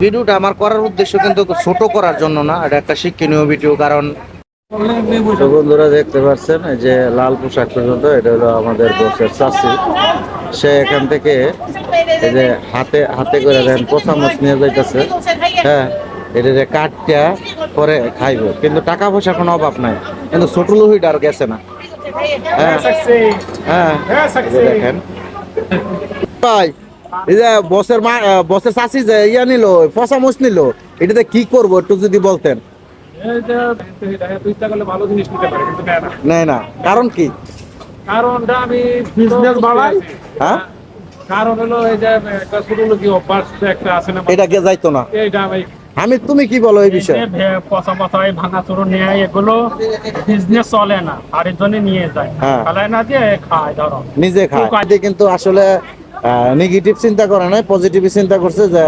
ভিডিওটা আমার করার উদ্দেশ্য কিন্তু ছোট করার জন্য না, এটা একটা শিক্ষণীয় ভিডিও। কারণ তো বন্ধুরা দেখতে পাচ্ছেন এই যে লাল পোশাক পর্যন্ত, এটা হলো আমাদের বসের চাষি। সে এখান থেকে এই যে হাতে হাতে করে দেন পোষা মাছ নিয়ে যাইতেছে। হ্যাঁ, এটা যে কাটটা পরে খাইব, কিন্তু টাকা পয়সার কোনো অভাব নাই, কিন্তু ছোট লোহিটা আর গেছে না। হ্যাঁ হ্যাঁ, এই যে দেখেন ভাই, এই যে বসের চাষি যে ইয়া নিল, পচা মাছ নিল, এটাতে কি করবো একটু যদি বলতেন। ভালো জিনিস নিতে পারে কিন্তু নেয় না। নেয় না, কারণ কি? কারণটা আমি বিজনেস বাড়াই। হ্যাঁ, কারণ হলো এই যে একটা ছোট লোকি অভ্যাস একটা আছে না, এটা কে যাইতো না। এইটা আমি তুমি কি বলো এই বিষয়ে? পচা পচাই ভাঙা চুরো নেয়, এগুলো বিজনেস চলে না, আর এর জন্য নিয়ে যায়, হ্যাঁ, ফেলায় না দিয়ে খায় ধরো নিজে খায়। কিন্তু আসলে নেগেটিভ চিন্তা করে নাই, পজিটিভ চিন্তা করছে যে